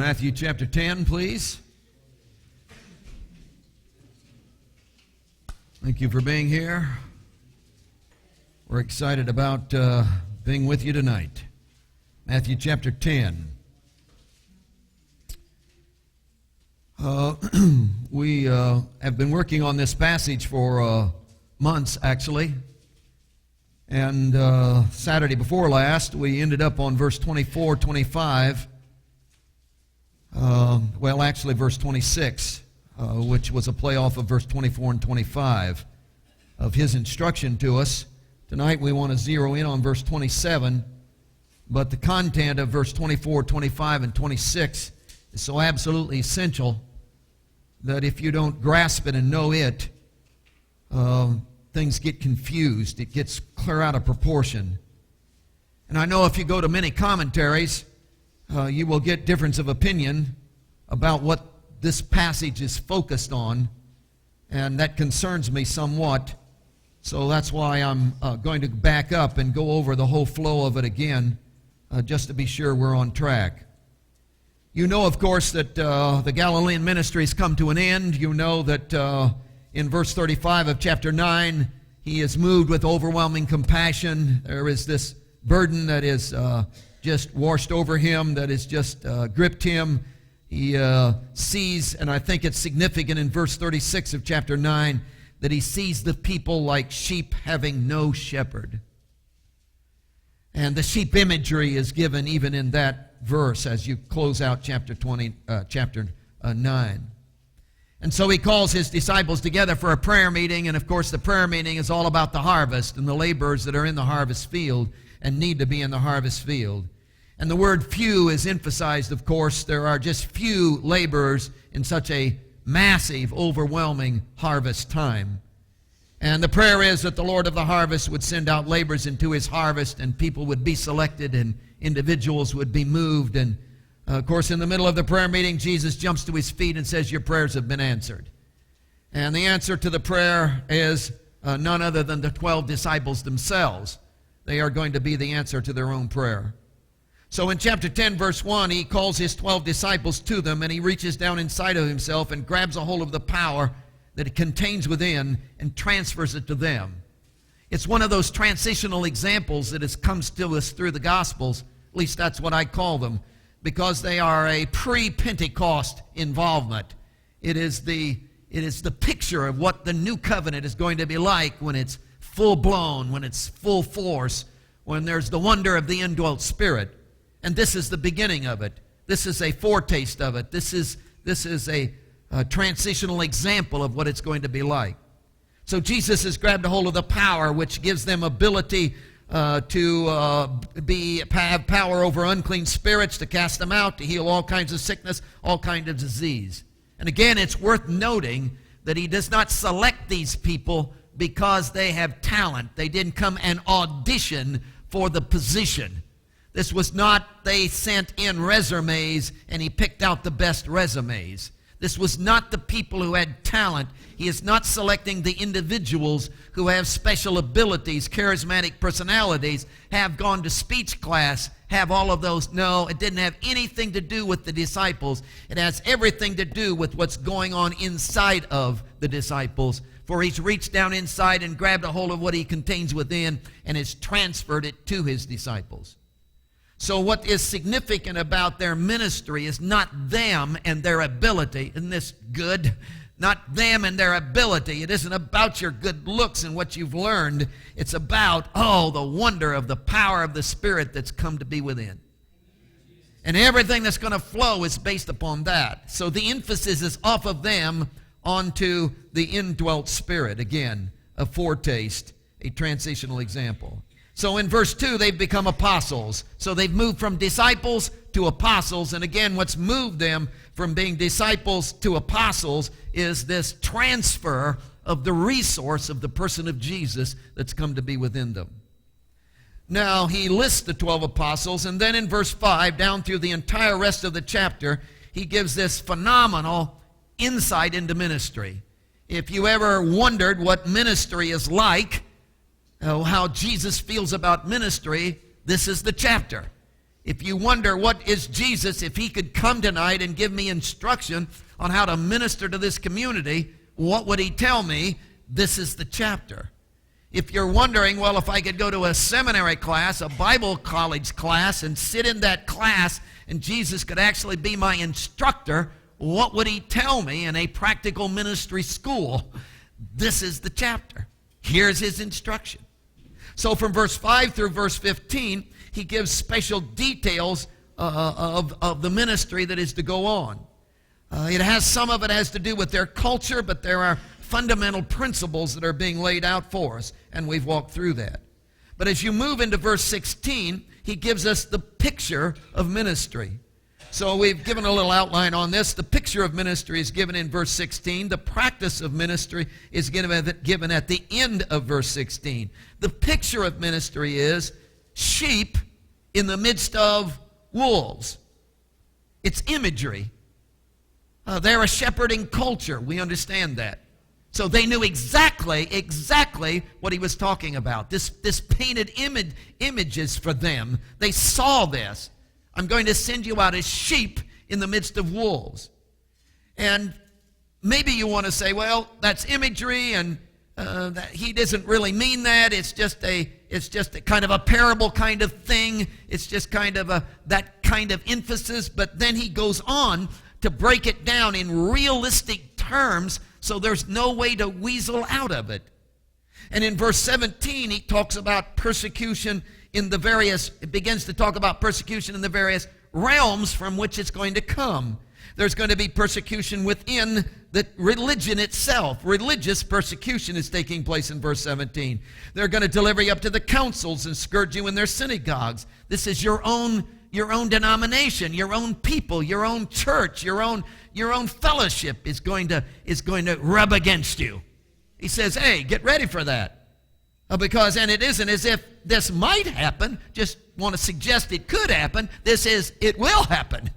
Matthew chapter 10, please. Thank you for being here. We're excited about being with you tonight. Matthew chapter 10. We have been working on this passage for months, actually. And Saturday before last, we ended up on verse 24, 25. Actually verse 26, which was a playoff of verse 24 and 25 of his instruction to us. Tonight we want to zero in on verse 27, but the content of verse 24, 25, and 26 is so absolutely essential that if you don't grasp it and know it, things get confused. It gets clear out of proportion. And I know if you go to many commentaries, you will get difference of opinion about what this passage is focused on, and that concerns me somewhat. So that's why I'm going to back up and go over the whole flow of it again, just to be sure we're on track. You know, of course, that the Galilean ministry has come to an end. You know that in verse 35 of chapter 9, he is moved with overwhelming compassion. There is this burden that is just washed over him, that has just gripped him. He sees, and I think it's significant in verse 36 of chapter 9, that he sees the people like sheep having no shepherd. And the sheep imagery is given even in that verse as you close out chapter 9. And so he calls his disciples together for a prayer meeting, and of course the prayer meeting is all about the harvest and the laborers that are in the harvest field and need to be in the harvest field. And the word few is emphasized, of course. There are just few laborers in such a massive, overwhelming harvest time. And the prayer is that the Lord of the harvest would send out laborers into his harvest, and people would be selected, and individuals would be moved. And of course, in the middle of the prayer meeting, Jesus jumps to his feet and says, "Your prayers have been answered." And the answer to the prayer is none other than the 12 disciples themselves. They are going to be the answer to their own prayer. So in chapter 10, verse 1, he calls his 12 disciples to them, and he reaches down inside of himself and grabs a hold of the power that it contains within and transfers it to them. It's one of those transitional examples that comes to us through the Gospels. At least that's what I call them, because they are a pre-Pentecost involvement. It is the picture of what the new covenant is going to be like when it's full-blown, when it's full force, when there's the wonder of the indwelt Spirit. And this is the beginning of it. This is a foretaste of it. This is a transitional example of what it's going to be like. So Jesus has grabbed a hold of the power which gives them ability to have power over unclean spirits, to cast them out, to heal all kinds of sickness, all kinds of disease. And again, it's worth noting that he does not select these people because they have talent. They didn't come and audition for the position. This was not they sent in resumes and he picked out the best resumes. This was not the people who had talent. He is not selecting the individuals who have special abilities, charismatic personalities, have gone to speech class, have all of those. No, it didn't have anything to do with the disciples. It has everything to do with what's going on inside of the disciples. For he's reached down inside and grabbed a hold of what he contains within and has transferred it to his disciples. So what is significant about their ministry is not them and their ability. Isn't this good? Not them and their ability. It isn't about your good looks and what you've learned. It's about, the wonder of the power of the Spirit that's come to be within. And everything that's going to flow is based upon that. So the emphasis is off of them onto the indwelt Spirit. Again, a foretaste, a transitional example. So in verse 2, they've become apostles. So they've moved from disciples to apostles. And again, what's moved them from being disciples to apostles is this transfer of the resource of the person of Jesus that's come to be within them. Now, he lists the 12 apostles, and then in verse 5, down through the entire rest of the chapter, he gives this phenomenal insight into ministry. If you ever wondered what ministry is like, how Jesus feels about ministry, this is the chapter. If you wonder what is Jesus, if he could come tonight and give me instruction on how to minister to this community, what would he tell me? This is the chapter. If you're wondering, well, if I could go to a seminary class, a Bible college class, and sit in that class, and Jesus could actually be my instructor, what would he tell me in a practical ministry school? This is the chapter. Here's his instruction. So from verse 5 through verse 15, he gives special details of the ministry that is to go on. Some of it has to do with their culture, but there are fundamental principles that are being laid out for us, and we've walked through that. But as you move into verse 16, he gives us the picture of ministry. So we've given a little outline on this. The picture of ministry is given in verse 16. The practice of ministry is given at the end of verse 16. The picture of ministry is sheep in the midst of wolves. It's imagery. They're a shepherding culture. We understand that. So they knew exactly what he was talking about. This painted images for them. They saw this. I'm going to send you out as sheep in the midst of wolves. And maybe you want to say, well, that's imagery, and that he doesn't really mean that. It's just a kind of a parable kind of thing. It's just kind of that kind of emphasis. But then he goes on to break it down in realistic terms, so there's no way to weasel out of it. And in verse 17, he talks about persecution it begins to talk about persecution in the various realms from which it's going to come. There's going to be persecution within the religion itself. Religious persecution is taking place in verse 17. They're going to deliver you up to the councils and scourge you in their synagogues. This is your own denomination, your own people, your own church, your own fellowship is going to rub against you. He says, hey, get ready for that. And it isn't as if this might happen, just want to suggest it could happen. It will happen.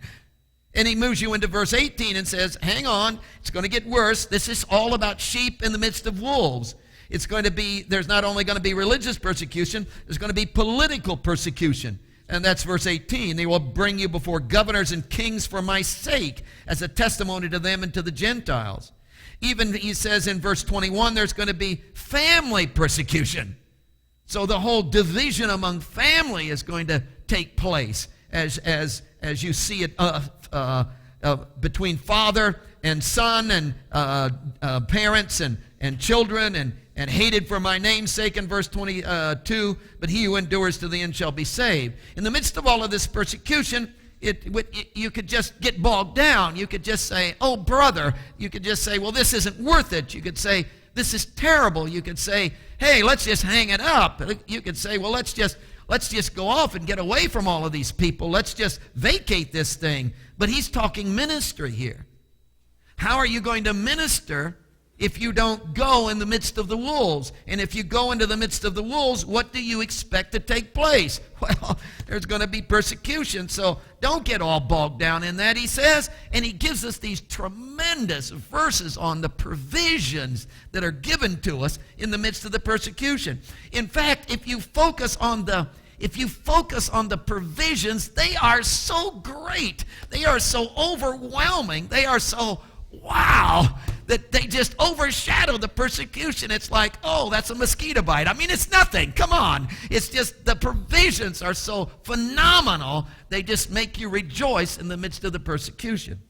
And he moves you into verse 18 and says, hang on, it's going to get worse. This is all about sheep in the midst of wolves. There's not only going to be religious persecution, there's going to be political persecution. And that's verse 18. They will bring you before governors and kings for my sake, as a testimony to them and to the Gentiles. Even, he says in verse 21, there's going to be family persecution. So the whole division among family is going to take place as you see it between father and son and parents and children and hated for my name's sake in verse 22, but he who endures to the end shall be saved. In the midst of all of this persecution, you could just get bogged down. You could just say, oh, brother. You could just say, well, this isn't worth it. You could say, this is terrible. You could say, hey, let's just hang it up. You could say, well, let's just go off and get away from all of these people. Let's just vacate this thing. But he's talking ministry here. How are you going to minister if you don't go in the midst of the wolves? And if you go into the midst of the wolves, what do you expect to take place? Well, there's going to be persecution, so don't get all bogged down in that, he says. And he gives us these tremendous verses on the provisions that are given to us in the midst of the persecution. In fact, if you focus on the provisions, they are so great. They are so overwhelming. They are so wow, that they just overshadow the persecution. It's like, oh, that's a mosquito bite. I mean, it's nothing. Come on. It's just the provisions are so phenomenal, they just make you rejoice in the midst of the persecution.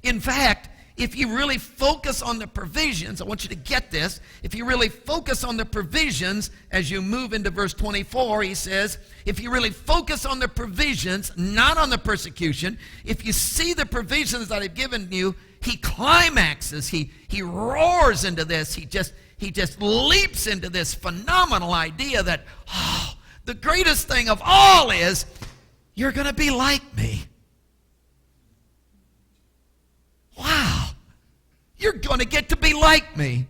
In fact, if you really focus on the provisions, I want you to get this. If you really focus on the provisions, as you move into verse 24, he says, if you really focus on the provisions, not on the persecution, if you see the provisions that I've given you, he climaxes, he roars into this, he just leaps into this phenomenal idea that, oh, the greatest thing of all is, you're going to be like me. Wow, you're going to get to be like me.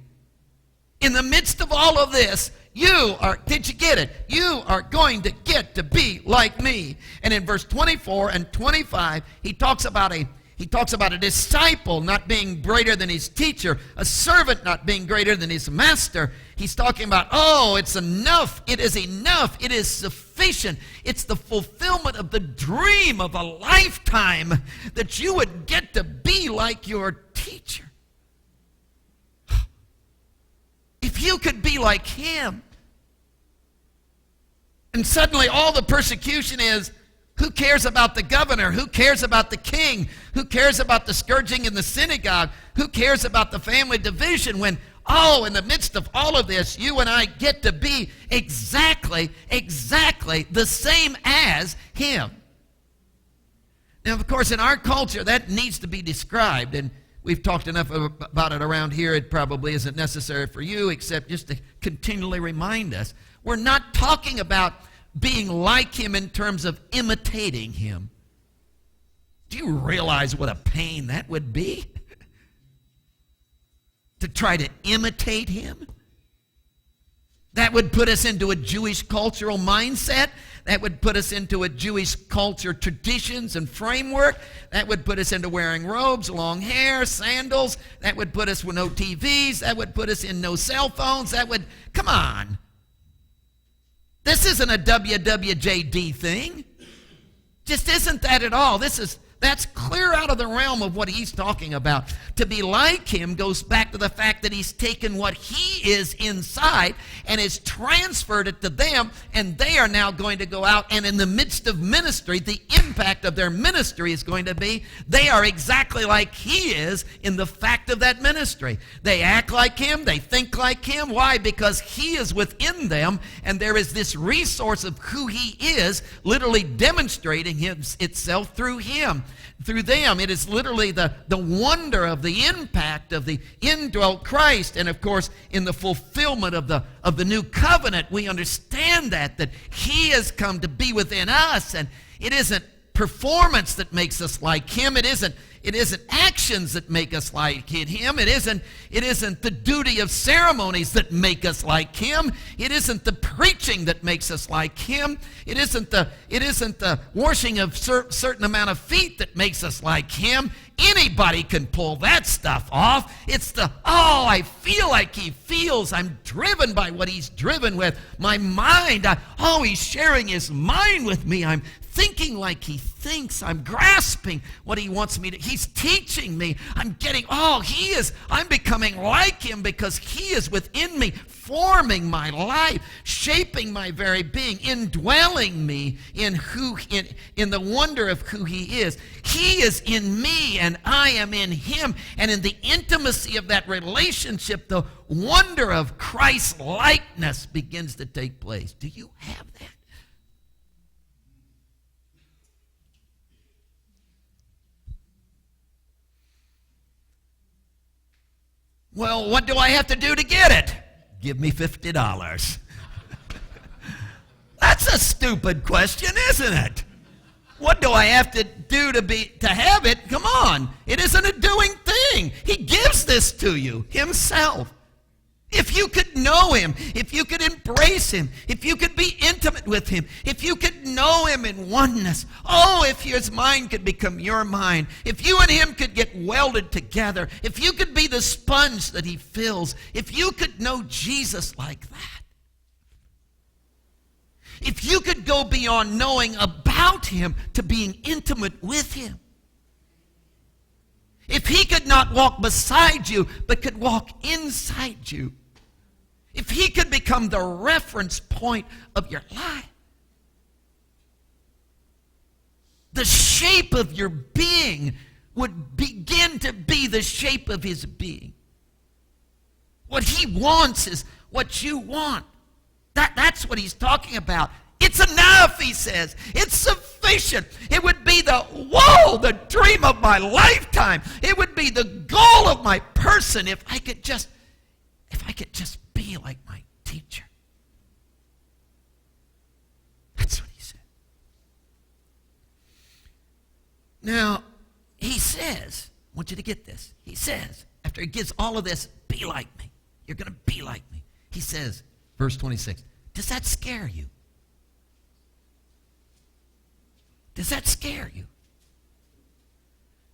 In the midst of all of this, did you get it? You are going to get to be like me. And in verse 24 and 25, he talks about a disciple not being greater than his teacher, a servant not being greater than his master. He's talking about, oh, it's enough. It is enough. It is sufficient salvation. It's the fulfillment of the dream of a lifetime that you would get to be like your teacher. If you could be like him. And suddenly all the persecution is, who cares about the governor? Who cares about the king? Who cares about the scourging in the synagogue? Who cares about the family division when, in the midst of all of this, you and I get to be exactly the same as him? Now, of course, in our culture, that needs to be described, and we've talked enough about it around here. It probably isn't necessary for you, except just to continually remind us. We're not talking about being like him in terms of imitating him. Do you realize what a pain that would be? To try to imitate him? That would put us into a Jewish cultural mindset. That would put us into a Jewish culture traditions and framework. That would put us into wearing robes, long hair, sandals. That would put us with no TVs. That would put us in no cell phones. Come on. This isn't a WWJD thing. Just isn't that at all. That's clear out of the realm of what he's talking about. To be like him goes back to the fact that he's taken what he is inside and has transferred it to them, and they are now going to go out, and in the midst of ministry, the impact of their ministry is going to be they are exactly like he is in the fact of that ministry. They act like him. They think like him. Why? Because he is within them, and there is this resource of who he is literally demonstrating itself through him. Through them, it is literally the wonder of the impact of the indwelt Christ. And of course, in the fulfillment of the new covenant, we understand that he has come to be within us. And it isn't performance that makes us like him. It isn't actions that make us like him. It isn't the duty of ceremonies that make us like him. It isn't the preaching that makes us like him. It isn't the washing of certain amount of feet that makes us like him. Anybody can pull that stuff off. It's I feel like he feels. I'm driven by what he's driven with. My mind, he's sharing his mind with me. I'm thinking like he thinks. I'm grasping what he wants me to. He's teaching me. I'm becoming like him because he is within me, forming my life, shaping my very being, indwelling me in the wonder of who he is. He is in me and I am in him. And in the intimacy of that relationship, the wonder of Christ's likeness begins to take place. Do you have that? Well, what do I have to do to get it? Give me $50. That's a stupid question, isn't it? What do I have to do to have it? Come on. It isn't a doing thing. He gives this to you himself. If you could know him, if you could embrace him, if you could be intimate with him, if you could know him in oneness, if his mind could become your mind, if you and him could get welded together, if you could be the sponge that he fills, if you could know Jesus like that, if you could go beyond knowing about him to being intimate with him, if he could not walk beside you, but could walk inside you, if he could become the reference point of your life, the shape of your being would begin to be the shape of his being. What he wants is what you want. That's what he's talking about. It's enough, he says. It's sufficient. It would be the dream of my lifetime. It would be the goal of my person if I could just be like my teacher. That's what he said. Now, he says, I want you to get this. He says, after he gives all of this, be like me. You're going to be like me. He says, verse 26, does that scare you? Does that scare you?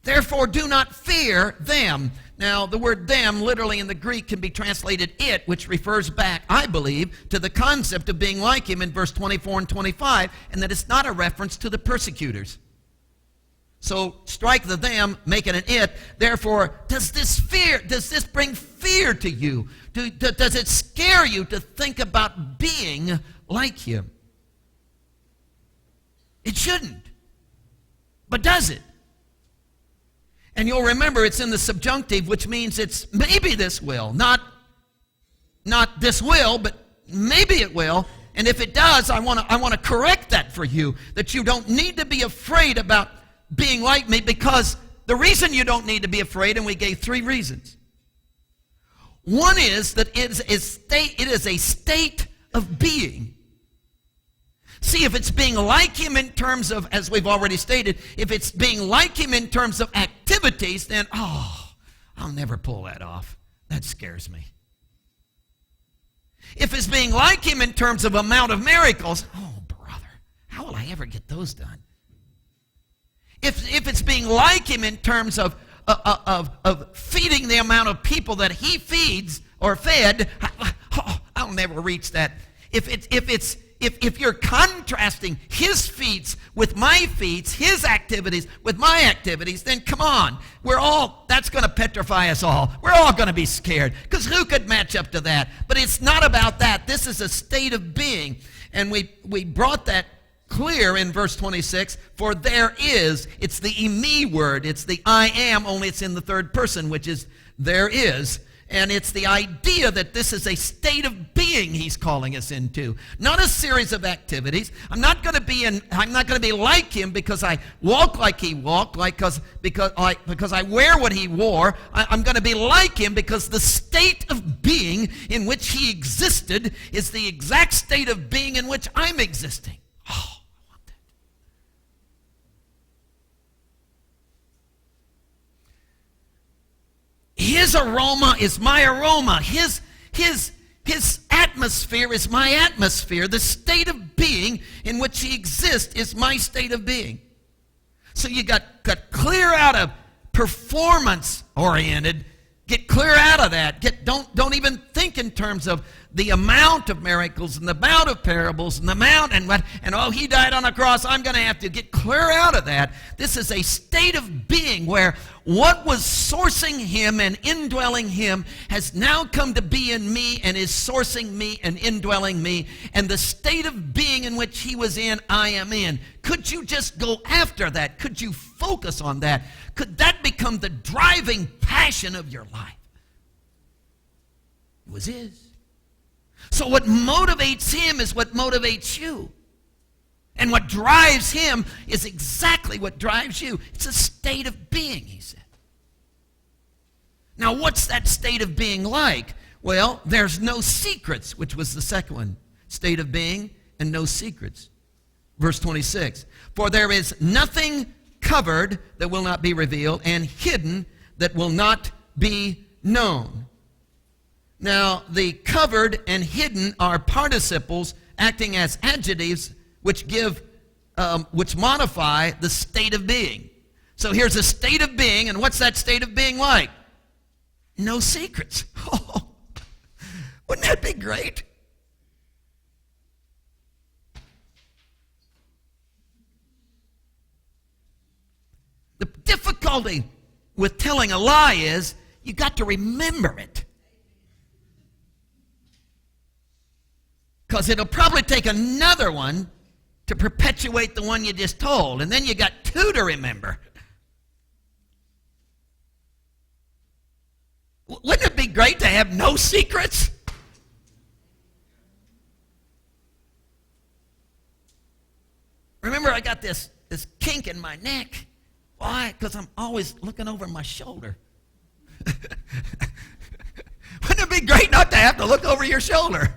Therefore, do not fear them. Now, the word them literally in the Greek can be translated it, which refers back, I believe, to the concept of being like him in verse 24 and 25, and that it's not a reference to the persecutors. So, strike the them, make it an it. Therefore, does this bring fear to you? Does it scare you to think about being like him? It shouldn't. But does it? And you'll remember it's in the subjunctive, which means it's maybe this will. Not this will, but maybe it will. And if it does, I want to correct that for you, that you don't need to be afraid about being like me, because the reason you don't need to be afraid, and we gave 3 reasons. One is that it is a state of being. See, if it's being like him in terms of, as we've already stated, if it's being like him in terms of activities, then, I'll never pull that off. That scares me. If it's being like him in terms of amount of miracles, oh, brother, how will I ever get those done? If it's being like him in terms of feeding the amount of people that he feeds or fed, I'll never reach that. If you're contrasting his feats with my feats, his activities with my activities, then come on. That's going to petrify us all. We're all going to be scared, because who could match up to that? But it's not about that. This is a state of being. And we brought that clear in verse 26. For there is, it's the me word. It's the I am, only it's in the third person, which is there is. And it's the idea that this is a state of being he's calling us into, not a series of activities. I'm not going to be like him because I walk like he walked, because I wear what he wore. I'm going to be like him because the state of being in which he existed is the exact state of being in which I'm existing. Oh, I want that. His aroma is my aroma. His atmosphere is my atmosphere. The state of being in which he exists is my state of being. So you got clear out of performance-oriented. Get clear out of that. Don't even think in terms of the amount of miracles and the amount of parables and the amount and he died on a cross. I'm going to have to get clear out of that. This is a state of being where what was sourcing him and indwelling him has now come to be in me and is sourcing me and indwelling me. And the state of being in which he was in, I am in. Could you just go after that? Could you focus on that? Could that become the driving passion of your life? It was his. So what motivates him is what motivates you. And what drives him is exactly what drives you. It's a state of being, he said. Now, what's that state of being like? Well, there's no secrets, which was the second one. State of being and no secrets. Verse 26. For there is nothing covered that will not be revealed, and hidden that will not be known. Now, the covered and hidden are participles acting as adjectives which modify the state of being. So here's a state of being, and what's that state of being like? No secrets. Oh, wouldn't that be great? The difficulty with telling a lie is you got to remember it. Because it'll probably take another one to perpetuate the one you just told. And then you got 2 to remember. Wouldn't it be great to have no secrets? Remember, I got this kink in my neck. Why? Because I'm always looking over my shoulder. Wouldn't it be great not to have to look over your shoulder?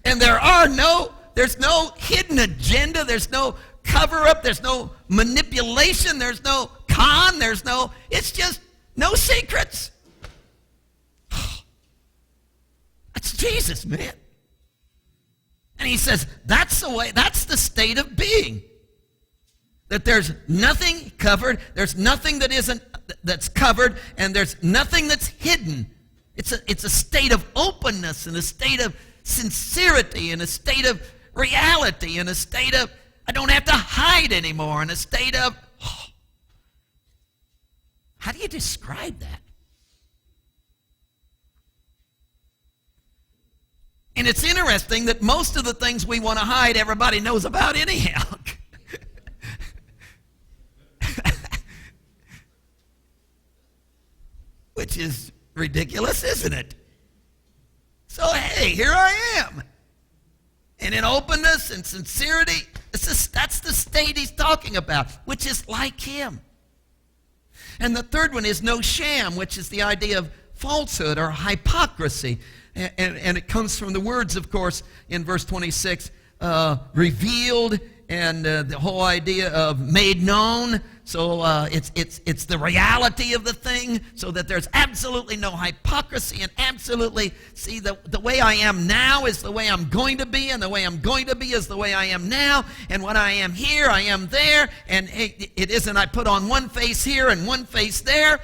And there's no hidden agenda, there's no cover-up, there's no manipulation, there's no con, it's just no secrets. That's Jesus, man. And he says, that's the way, that's the state of being. That there's nothing covered, there's nothing that's covered, and there's nothing that's hidden. It's a state of openness and a state of sincerity and a state of reality and a state of I don't have to hide anymore and a state of how do you describe that? And it's interesting that most of the things we want to hide, everybody knows about anyhow. Which is ridiculous, isn't it? So, hey, here I am. And in openness and sincerity, that's the state he's talking about, which is like him. And the third one is no sham, which is the idea of falsehood or hypocrisy. And it comes from the words, of course, in verse 26, revealed, and the whole idea of made known. So it's the reality of the thing, so that there's absolutely no hypocrisy, and absolutely, see, the way I am now is the way I'm going to be, and the way I'm going to be is the way I am now, and when I am here, I am there, and it isn't I put on one face here and one face there.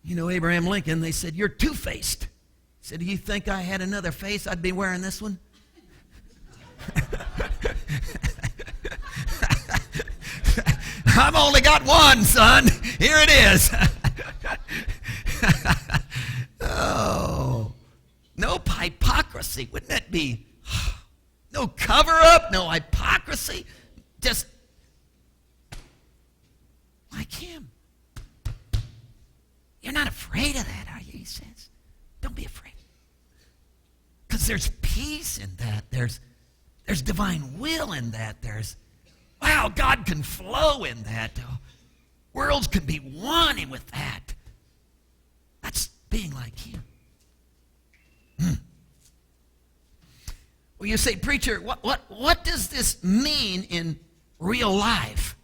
You know, Abraham Lincoln, they said, you're two-faced. He said, do you think I had another face, I'd be wearing this one? I've only got one, son. Here it is. Oh, no hypocrisy. Wouldn't that be? No cover-up, no hypocrisy. Just like him. You're not afraid of that, are you? He says. Don't be afraid. Because there's peace in that. There's divine will in that. Wow, God can flow in that. Worlds can be one with that. That's being like him. Well, you say, preacher, what does this mean in real life?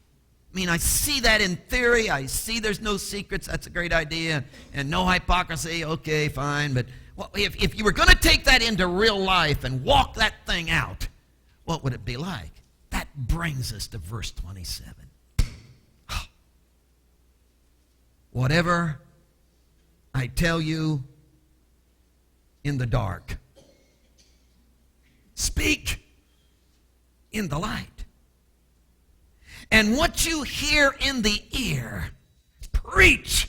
I mean, I see that in theory. I see there's no secrets. That's a great idea. And no hypocrisy. Okay, fine. But if you were going to take that into real life and walk that thing out, what would it be like? That brings us to verse 27. Whatever I tell you in the dark, speak in the light. And what you hear in the ear, preach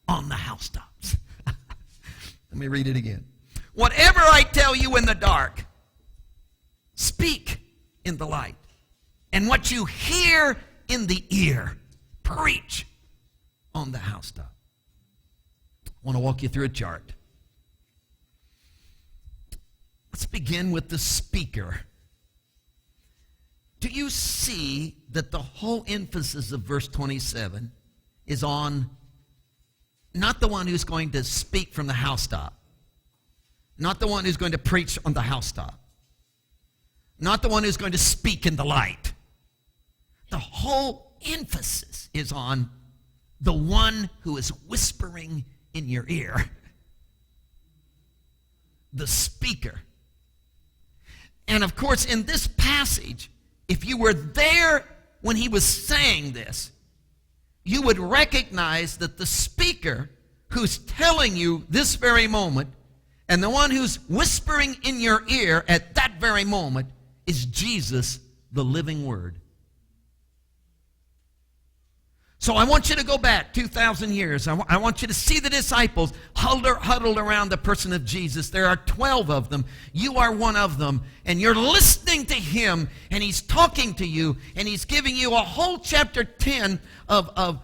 on the housetops. Let me read it again. Whatever I tell you in the dark, speak in the light. And what you hear in the ear, preach on the housetop. I want to walk you through a chart. Let's begin with the speaker. Do you see that the whole emphasis of verse 27 is on not the one who's going to speak from the housetop, not the one who's going to preach on the housetop, not the one who's going to speak in the light. The whole emphasis is on the one who is whispering in your ear, the speaker. And of course, in this passage, if you were there when he was saying this, you would recognize that the speaker who's telling you this very moment and the one who's whispering in your ear at that very moment is Jesus, the living Word. So I want you to go back 2,000 years. I want you to see the disciples huddled around the person of Jesus. There are 12 of them. You are one of them. And you're listening to him, and he's talking to you, and he's giving you a whole chapter 10 of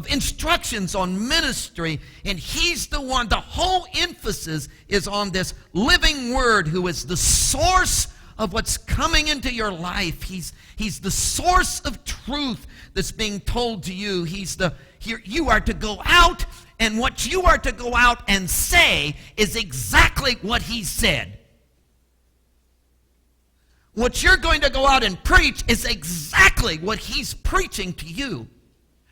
instructions on ministry. And he's the one, the whole emphasis is on this living Word who is the source of what's coming into your life. He's the source of truth that's being told to you. You are to go out, and what you are to go out and say is exactly what he said. What you're going to go out and preach is exactly what he's preaching to you.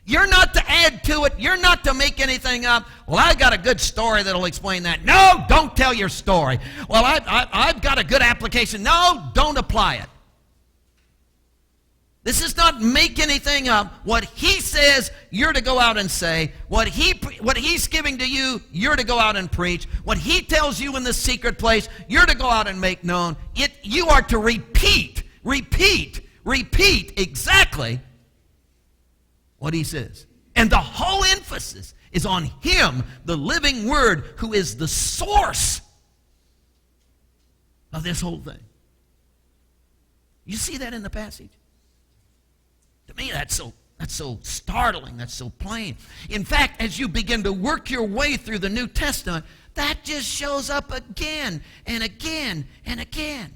You're not to add to it. You're not to make anything up. Well, I've got a good story that'll explain that. No, don't tell your story. Well, I've got a good application. No, don't apply it. This is not make anything up. What he says, you're to go out and say. What he's giving to you, you're to go out and preach. What he tells you in the secret place, you're to go out and make known. You are to repeat exactly what he says. And the whole emphasis is on him, the living word, who is the source of this whole thing. You see that in the passage? To me, that's so startling, that's so plain. In fact, as you begin to work your way through the New Testament, that just shows up again and again and again.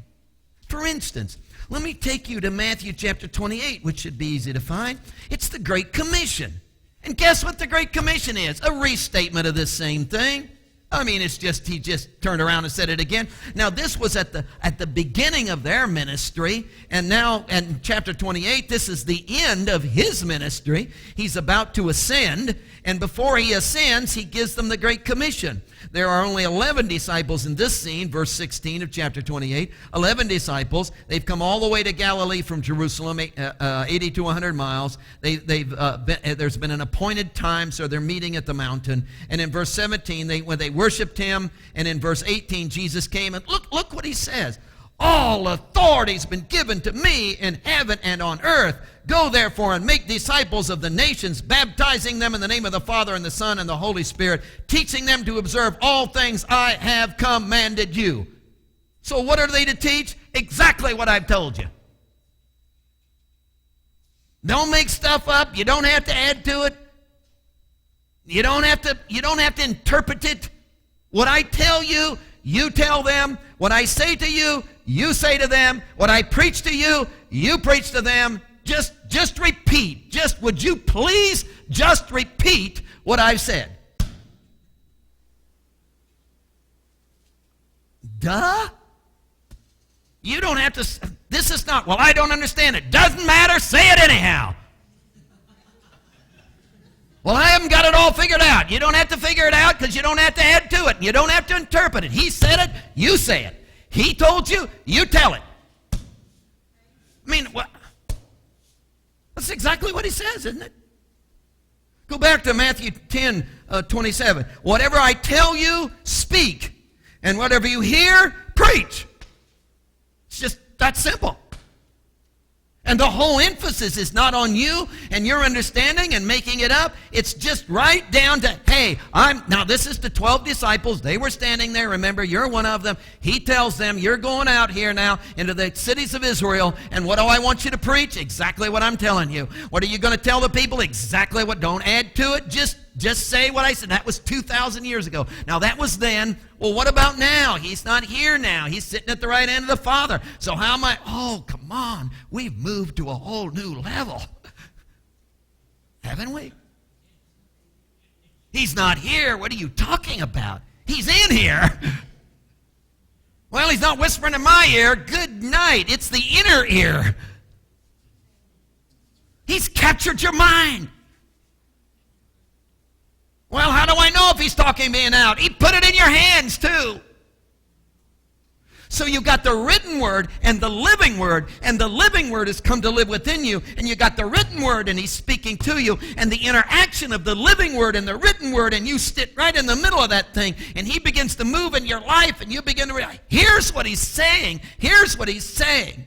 For instance, let me take you to Matthew chapter 28, which should be easy to find. It's the Great Commission. And guess what the Great Commission is? A restatement of this same thing. I mean, he just turned around and said it again. Now, this was at the beginning of their ministry, and now in chapter 28, this is the end of his ministry. He's about to ascend, and before he ascends, he gives them the Great Commission. There are only 11 disciples in this scene, verse 16 of chapter 28. 11 disciples. They've come all the way to Galilee from Jerusalem, 80 to 100 miles. There's been an appointed time, so they're meeting at the mountain. And in verse 17, when they worshiped him, and in verse 18, Jesus came, and look what he says. All authority's been given to me in heaven and on earth. Go therefore and make disciples of the nations, baptizing them in the name of the Father and the Son and the Holy Spirit, teaching them to observe all things I have commanded you. So what are they to teach? Exactly what I've told you. Don't make stuff up. You don't have to add to it. You don't have to interpret it. What I tell you, you tell them. What I say to you, you say to them. What I preach to you, you preach to them. Just repeat. Would you please just repeat what I've said? Duh. You don't have to. This is not, well, I don't understand it. Doesn't matter. Say it anyhow. Well, I haven't got it all figured out. You don't have to figure it out because you don't have to add to it. You don't have to interpret it. He said it, you say it. He told you, you tell it. I mean, what? That's exactly what he says, isn't it? Go back to Matthew 10, 27. Whatever I tell you, speak. And whatever you hear, preach. It's just that simple. And the whole emphasis is not on you and your understanding and making it up. It's just right down to, hey, now this is the 12 disciples. They were standing there. Remember, you're one of them. He tells them, you're going out here now into the cities of Israel. And what do I want you to preach? Exactly what I'm telling you. What are you going to tell the people? Exactly what. Don't add to it. Just say what I said. That was 2,000 years ago. Now, that was then. Well, what about now? He's not here now. He's sitting at the right hand of the Father. So how am I? Oh, come on. We've moved to a whole new level. Haven't we? He's not here. What are you talking about? He's in here. Well, he's not whispering in my ear. Good night. It's the inner ear. He's captured your mind. Well, how do I know if he's talking me out? He put it in your hands too. So you got the written word and the living word, and the living word has come to live within you, and you got the written word and he's speaking to you, and the interaction of the living word and the written word, and you sit right in the middle of that thing, and he begins to move in your life, and you begin to realize, here's what he's saying. Here's what he's saying.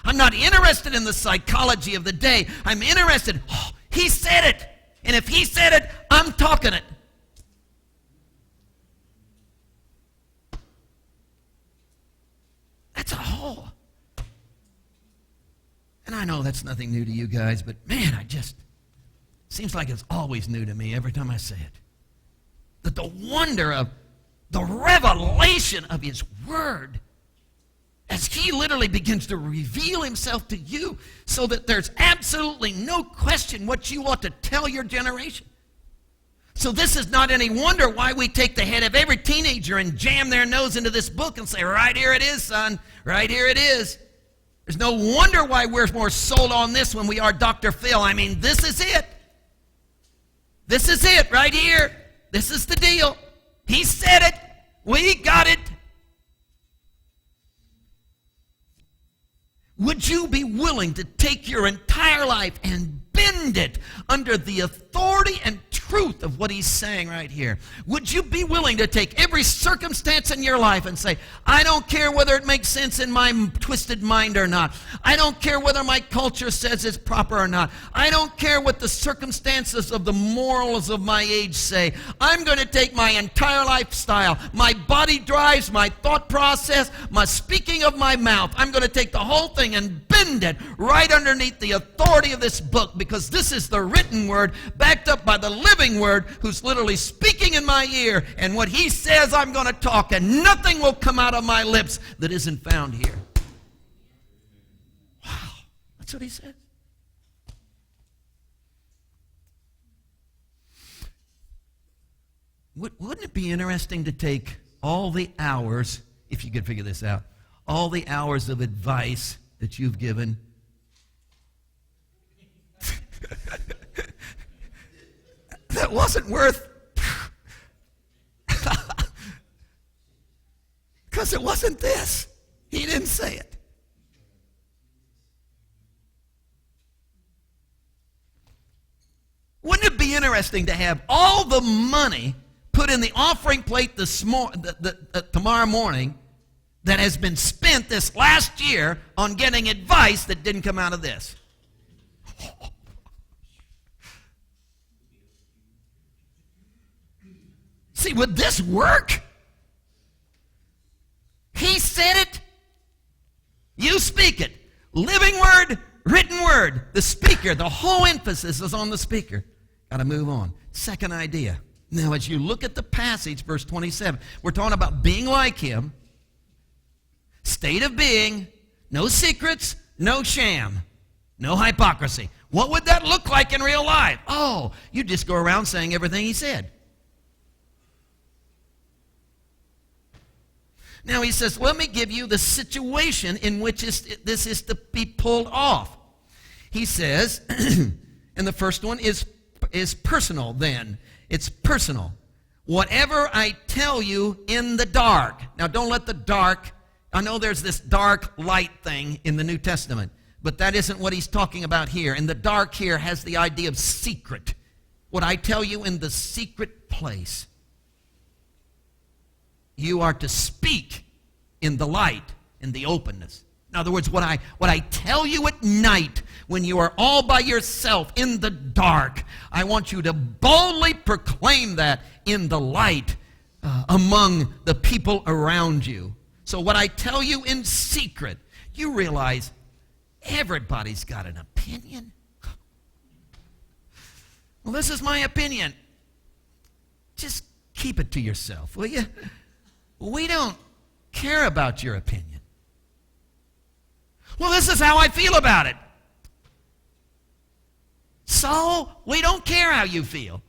I'm not interested in the psychology of the day. I'm interested, he said it. And if he said it, I'm talking it. That's a whole. And I know that's nothing new to you guys, but man, seems like it's always new to me every time I say it. That the wonder of the revelation of his word as he literally begins to reveal himself to you so that there's absolutely no question what you ought to tell your generation. So this is not any wonder why we take the head of every teenager and jam their nose into this book and say, right here it is, son. Right here it is. There's no wonder why we're more sold on this when we are Dr. Phil. I mean, this is it. This is it right here. This is the deal. He said it. We got it. Would you be willing to take your entire life and bend it under the authority and truth of what he's saying right here? Would you be willing to take every circumstance in your life and say, I don't care whether it makes sense in my twisted mind or not. I don't care whether my culture says it's proper or not. I don't care what the circumstances of the morals of my age say. I'm going to take my entire lifestyle, my body drives, my thought process, my speaking of my mouth. I'm going to take the whole thing and bend it right underneath the authority of this book, because this is the written word backed up by the living word who's literally speaking in my ear, and what he says I'm going to talk, and nothing will come out of my lips that isn't found here. Wow, that's what he said. Wouldn't it be interesting to take all the hours, if you could figure this out, all the hours of advice that you've given that wasn't worth, because it wasn't this. He didn't say it. Wouldn't it be interesting to have all the money put in the offering plate tomorrow morning that has been spent this last year on getting advice that didn't come out of this? See, would this work? He said it. You speak it. Living word, written word. The speaker, the whole emphasis is on the speaker. Got to move on. Second idea. Now, as you look at the passage, verse 27, we're talking about being like him. State of being, no secrets, no sham, no hypocrisy. What would that look like in real life? Oh, you just go around saying everything he said. Now he says, let me give you the situation in which this is to be pulled off. He says, and the first one is personal then. It's personal. Whatever I tell you in the dark. Now don't let the dark, I know there's this dark light thing in the New Testament, but that isn't what he's talking about here. And the dark here has the idea of secret. What I tell you in the secret place. You are to speak in the light, in the openness. In other words, what I tell you at night when you are all by yourself in the dark, I want you to boldly proclaim that in the light among the people around you. So what I tell you in secret, you realize everybody's got an opinion. Well, this is my opinion. Just keep it to yourself, will you? We don't care about your opinion. Well, this is how I feel about it. So, we don't care how you feel.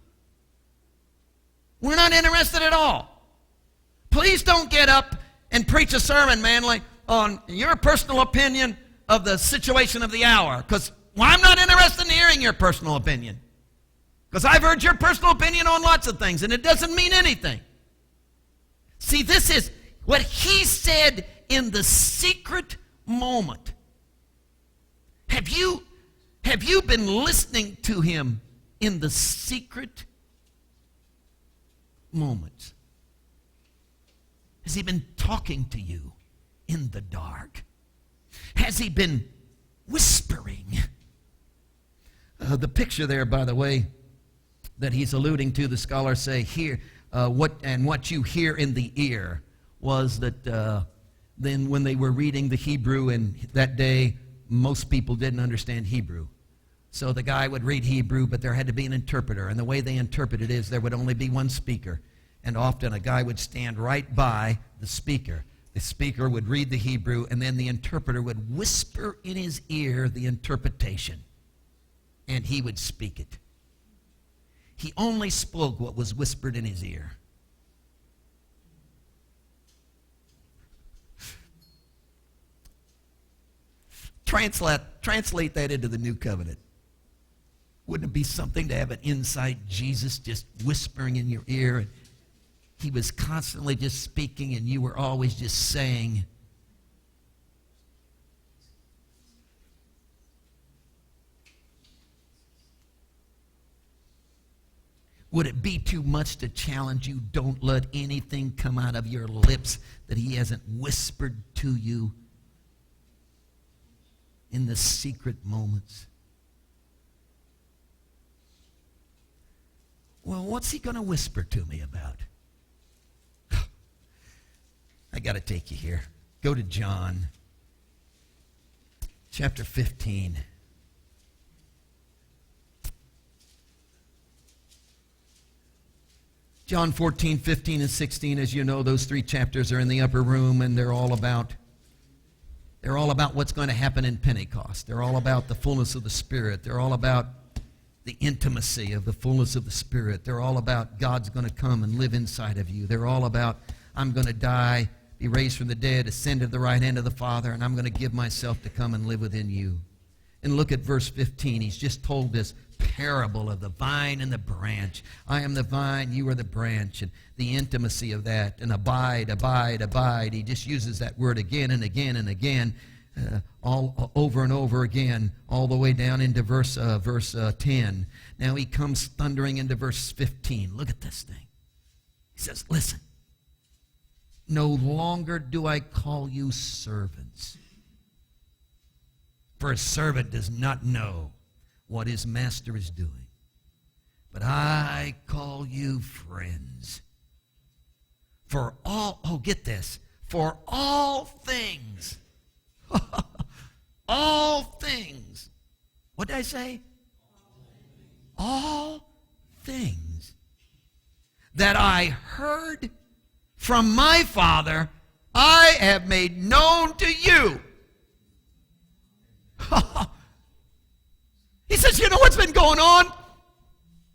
We're not interested at all. Please don't get up and preach a sermon, Manley, on your personal opinion of the situation of the hour, because I'm not interested in hearing your personal opinion. Because I've heard your personal opinion on lots of things, and it doesn't mean anything. See, this is what he said in the secret moment. Have you been listening to him in the secret moments? Has he been talking to you in the dark? Has he been whispering? The picture there, by the way, that he's alluding to, the scholars say here, what you hear in the ear was that then when they were reading the Hebrew in that day, most people didn't understand Hebrew. So the guy would read Hebrew, but there had to be an interpreter. And the way they interpreted it is there would only be one speaker. And often a guy would stand right by the speaker. The speaker would read the Hebrew, and then the interpreter would whisper in his ear the interpretation. And he would speak it. He only spoke what was whispered in his ear. Translate that into the New Covenant. Wouldn't it be something to have an inside Jesus just whispering in your ear? And he was constantly just speaking and you were always just saying. Would it be too much to challenge you? Don't let anything come out of your lips that he hasn't whispered to you in the secret moments. Well, what's he going to whisper to me about? I got to take you here. Go to John chapter 15. John 14, 15, and 16, as you know, those three chapters are in the upper room, and they're all about what's going to happen in Pentecost. They're all about the fullness of the Spirit. They're all about the intimacy of the fullness of the Spirit. They're all about God's going to come and live inside of you. They're all about I'm going to die, be raised from the dead, ascend to the right hand of the Father, and I'm going to give myself to come and live within you. And look at verse 15. He's just told this parable of the vine and the branch. I am the vine, you are the branch, and the intimacy of that, and abide, abide, abide. He just uses that word again and again and again, all over and over again, all the way down into verse 10. Now he comes thundering into verse 15. Look at this thing. He says, listen, no longer do I call you servants, for a servant does not know what his master is doing. But I call you friends. For all, get this, for all things, all things, what did I say? All things that I heard from my Father, I have made known to you. He says, you know what's been going on?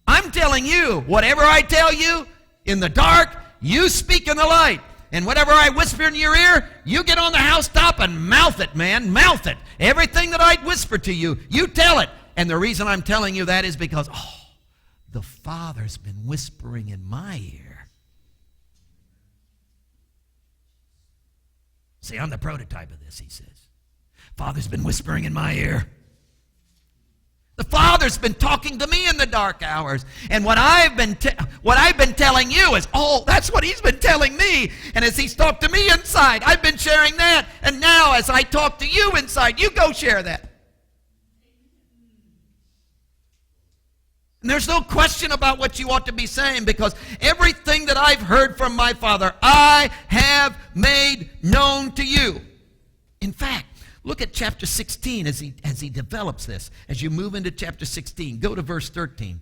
I'm telling you, whatever I tell you in the dark, you speak in the light. And whatever I whisper in your ear, you get on the housetop and mouth it, man. Mouth it. Everything that I whisper to you, you tell it. And the reason I'm telling you that is because, the Father's been whispering in my ear. See, I'm the prototype of this, he says. Father's been whispering in my ear. The Father's been talking to me in the dark hours. And what I've been telling you is, that's what he's been telling me. And as he's talked to me inside, I've been sharing that. And now as I talk to you inside, you go share that. And there's no question about what you ought to be saying, because everything that I've heard from my Father, I have made known to you. In fact, look at chapter 16 as he develops this. As you move into chapter 16, go to verse 13.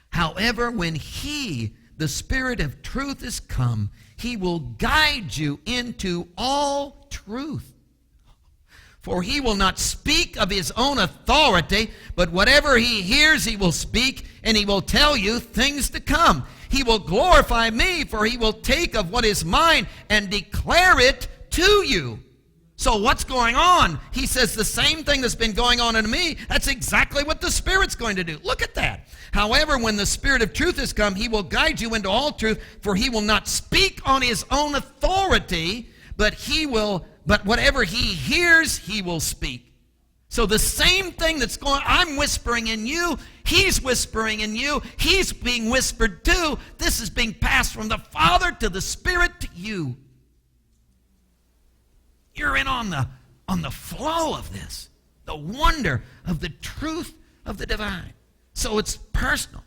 However, when he, the Spirit of truth, is come, he will guide you into all truth. For he will not speak of his own authority, but whatever he hears he will speak, and he will tell you things to come. He will glorify me, for he will take of what is mine and declare it to you. So what's going on? He says the same thing that's been going on in me, that's exactly what the Spirit's going to do. Look at that. However, when the Spirit of truth has come, he will guide you into all truth, for he will not speak on his own authority, but whatever he hears, he will speak. So the same thing that's going, I'm whispering in you, he's whispering in you, he's being whispered to. This is being passed from the Father to the Spirit to you. You're in on the flow of this, the wonder of the truth of the divine. So it's personal.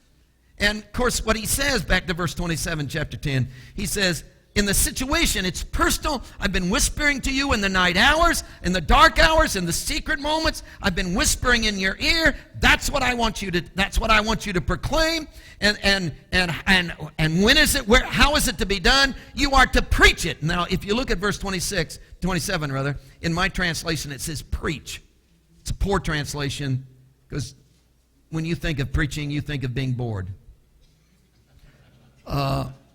And of course, what he says, back to verse 27, chapter 10, he says, in the situation, it's personal. I've been whispering to you in the night hours, in the dark hours, in the secret moments. I've been whispering in your ear. That's what I want you to proclaim. And when is it? How is it to be done? You are to preach it. Now, if you look at verse 27, in my translation it says preach. It's a poor translation, because when you think of preaching, you think of being bored.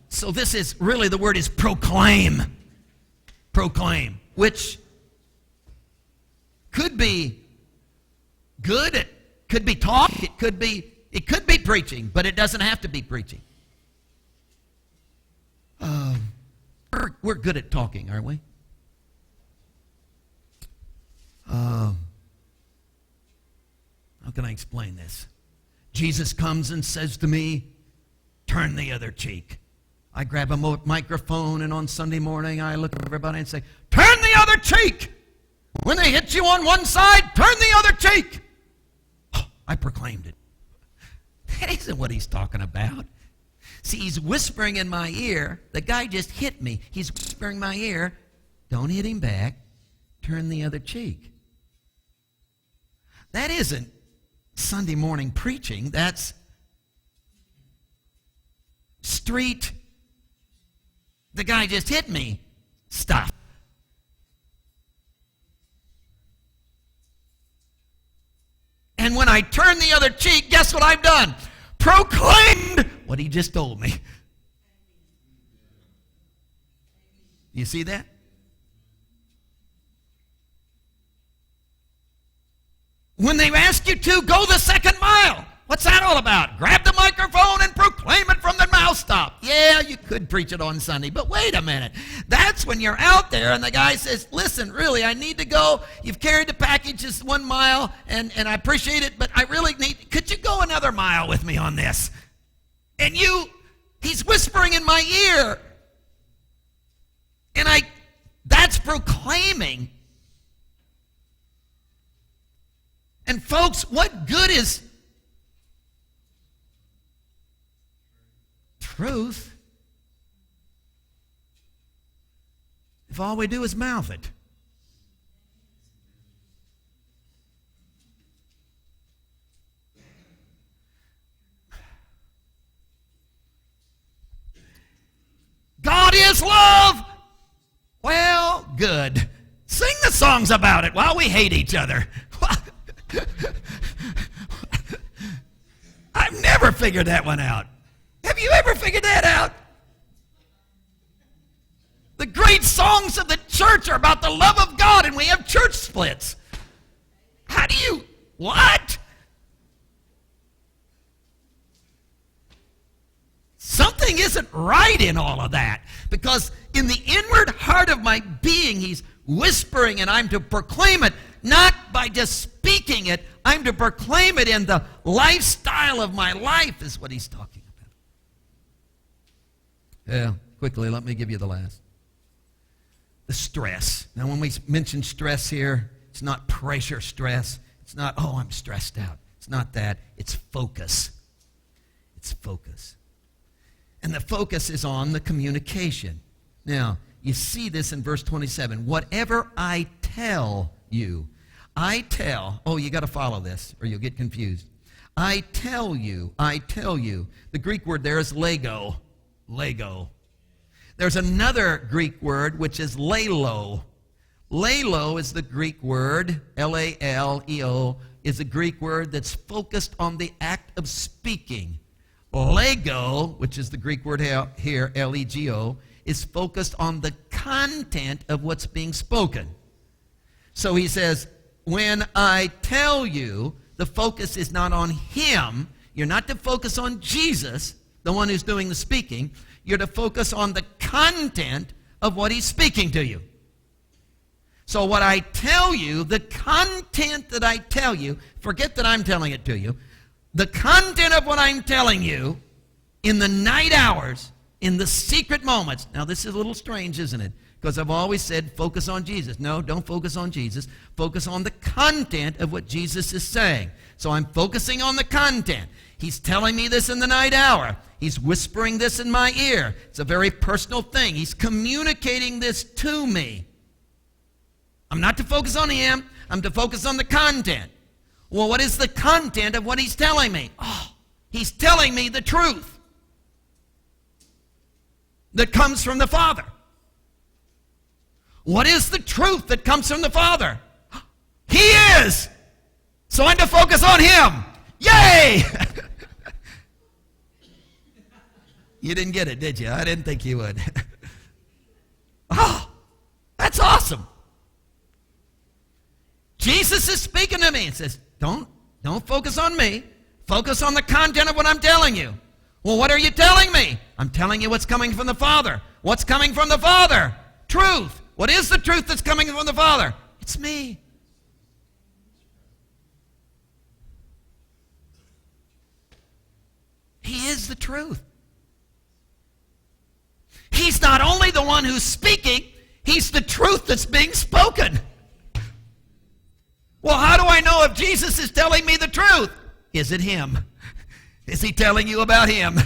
So this is really, the word is proclaim. Proclaim, which could be good Could be talk, it could be preaching, but it doesn't have to be preaching. We're good at talking, aren't we? How can I explain this? Jesus comes and says to me, turn the other cheek. I grab a microphone, and on Sunday morning I look at everybody and say, turn the other cheek. When they hit you on one side, turn the other cheek. Oh, I proclaimed it. That isn't what he's talking about. See, he's whispering in my ear, the guy just hit me. He's whispering in my ear, don't hit him back, turn the other cheek. That isn't Sunday morning preaching. That's street, the guy just hit me stuff. And when I turn the other cheek, guess what I've done? Proclaimed what he just told me. You see that? When they ask you to, go the second mile. What's that all about? Grab the microphone and proclaim it from the mousetop. Yeah, you could preach it on Sunday, but wait a minute. That's when you're out there and the guy says, listen, really, I need to go. You've carried the package just 1 mile, and I appreciate it, but I really need, could you go another mile with me on this? And he's whispering in my ear. And that's proclaiming. And folks, what good is truth if all we do is mouth it? God is love. Well, good. Sing the songs about it while we hate each other. I've never figured that one out. Have you ever figured that out? The great songs of the church are about the love of God, and we have church splits. What? Something isn't right in all of that, because in the inward heart of my being, he's whispering, and I'm to proclaim it, not by just speaking it. I'm to proclaim it in the lifestyle of my life, is what he's talking about. Yeah, quickly, let me give you the last. The stress. Now, when we mention stress here, it's not pressure stress. It's not, oh, I'm stressed out. It's not that. It's focus. It's focus. And the focus is on the communication. Now, you see this in verse 27. Whatever I tell you, oh, you got to follow this or you'll get confused. I tell you. The Greek word there is lego. There's another Greek word which is lalo. Lalo is the Greek word, L-A-L-E-O, is a Greek word that's focused on the act of speaking. Lego, which is the Greek word here, L-E-G-O, is focused on the content of what's being spoken. So he says, when I tell you, the focus is not on him. You're not to focus on Jesus, the one who's doing the speaking. You're to focus on the content of what he's speaking to you. So what I tell you, the content that I tell you, forget that I'm telling it to you, the content of what I'm telling you in the night hours, in the secret moments. Now this is a little strange, isn't it? Because I've always said focus on Jesus. No, don't focus on Jesus. Focus on the content of what Jesus is saying. So I'm focusing on the content. He's telling me this in the night hour. He's whispering this in my ear. It's a very personal thing. He's communicating this to me. I'm not to focus on him. I'm to focus on the content. Well, what is the content of what he's telling me? Oh, he's telling me the truth that comes from the Father. What is the truth that comes from the Father? He is. So I'm to focus on him. Yay! You didn't get it, did you? I didn't think you would. Oh, that's awesome. Jesus is speaking to me and says, don't Don't focus on me. Focus on the content of what I'm telling you. Well, what are you telling me? I'm telling you what's coming from the Father. What's coming from the Father? Truth. What is the truth that's coming from the Father? It's me. He is the truth. He's not only the one who's speaking, he's the truth that's being spoken. Well, how do I know if Jesus is telling me the truth? Is it him? Is he telling you about him?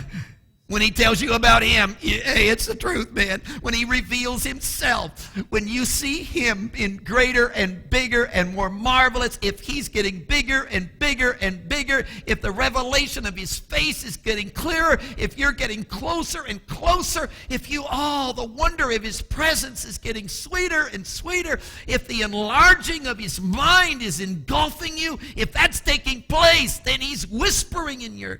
When he tells you about him, hey, it's the truth, man. When he reveals himself, when you see him in greater and bigger and more marvelous, if he's getting bigger and bigger and bigger, if the revelation of his face is getting clearer, if you're getting closer and closer, if the wonder of his presence is getting sweeter and sweeter, if the enlarging of his mind is engulfing you, if that's taking place, then he's whispering in your,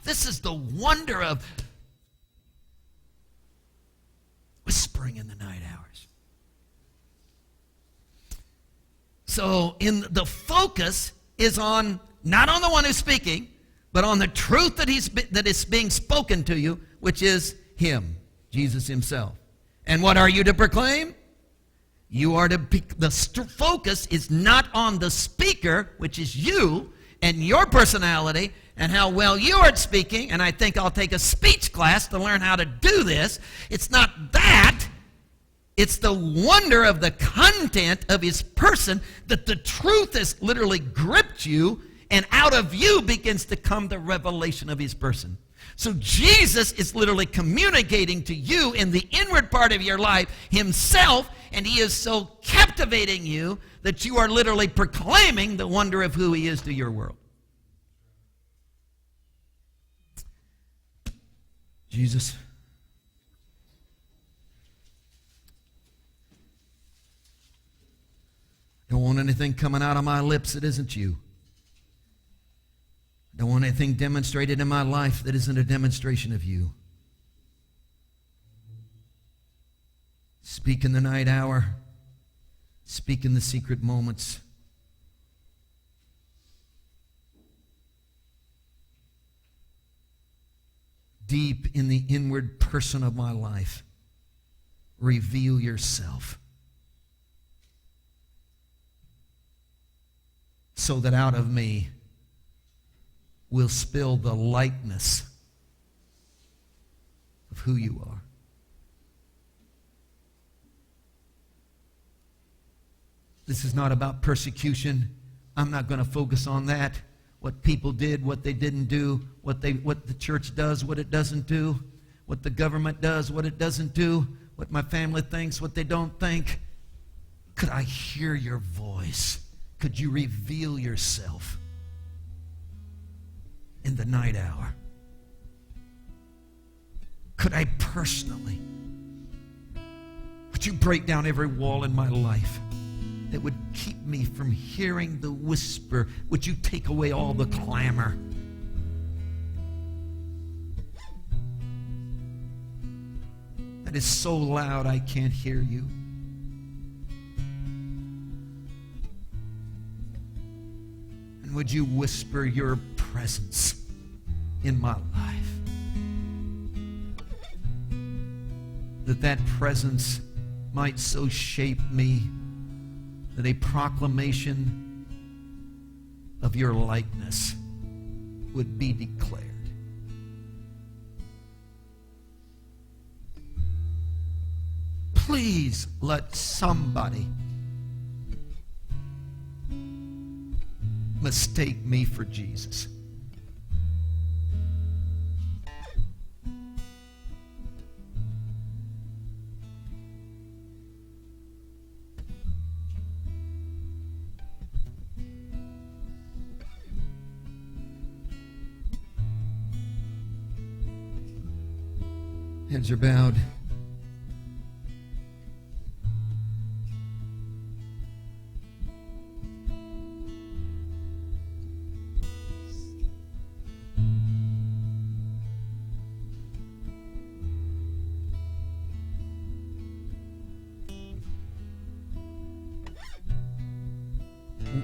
this is the wonder of whispering in the night hours. So the focus is on, not on the one who's speaking, but on the truth that is being spoken to you, which is him, Jesus himself. And what are you to proclaim? You are to focus is not on the speaker, which is you and your personality, and how well you are speaking, and I think I'll take a speech class to learn how to do this. It's not that. It's the wonder of the content of his person, that the truth has literally gripped you, and out of you begins to come the revelation of his person. So Jesus is literally communicating to you in the inward part of your life himself, and he is so captivating you that you are literally proclaiming the wonder of who he is to your world. Jesus, I don't want anything coming out of my lips that isn't you. I don't want anything demonstrated in my life that isn't a demonstration of you. Speak in the night hour. Speak in the secret moments. Deep in the inward person of my life, reveal yourself, so that out of me will spill the likeness of who you are. This is not about persecution. I'm not going to focus on that. What people did, what they didn't do, what the church does, what it doesn't do, what the government does, what it doesn't do, what my family thinks, what they don't think. Could I hear your voice? Could you reveal yourself in the night hour? Could I personally, would you break down every wall in my life that would keep me from hearing the whisper? Would you take away all the clamor? That is so loud I can't hear you. And would you whisper your presence in my life? That presence might so shape me that a proclamation of your likeness would be declared. Please let somebody mistake me for Jesus. Heads are bowed.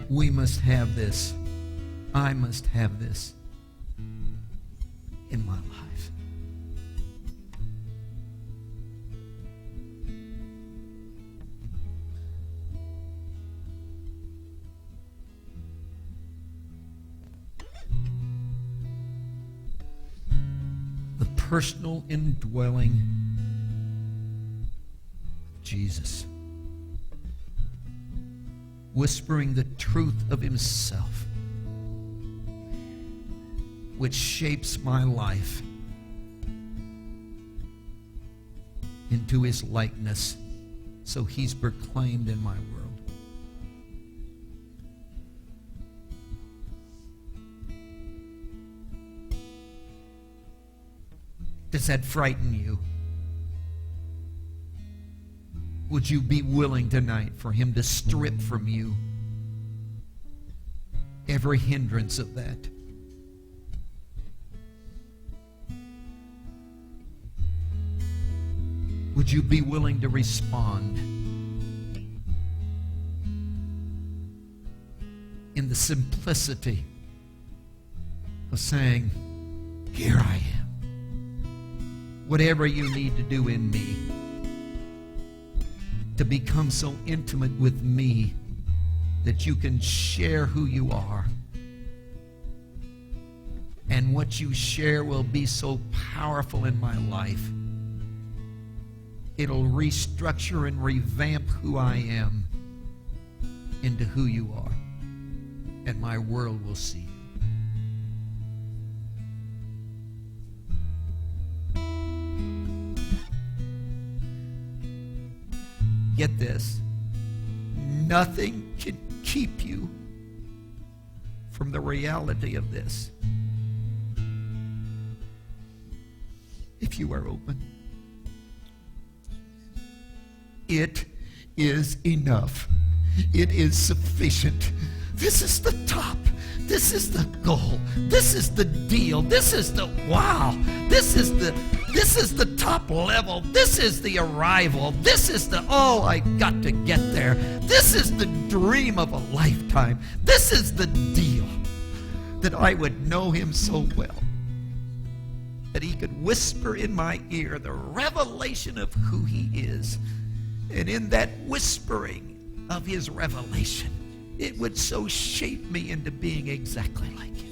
We must have this I must have this in my life. The personal indwelling of Jesus, whispering the truth of himself, which shapes my life into his likeness, so he's proclaimed in my world. Does that frighten you? Would you be willing tonight for him to strip from you every hindrance of that? Would you be willing to respond in the simplicity of saying, here I am. Whatever you need to do in me to become so intimate with me that you can share who you are. And what you share will be so powerful in my life. It'll restructure and revamp who I am into who you are. And my world will see you. Get this. Nothing can keep you from the reality of this if you are open. It is enough. It is sufficient. This is the top. This is the goal. This is the deal. This is the wow. This is the top level. This is the arrival. This is the, oh, I got to get there. This is the dream of a lifetime. This is the deal, that I would know him so well that he could whisper in my ear the revelation of who he is. And in that whispering of his revelation, it would so shape me into being exactly like him.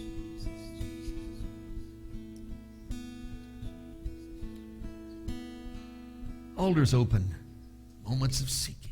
Altars open, moments of seeking.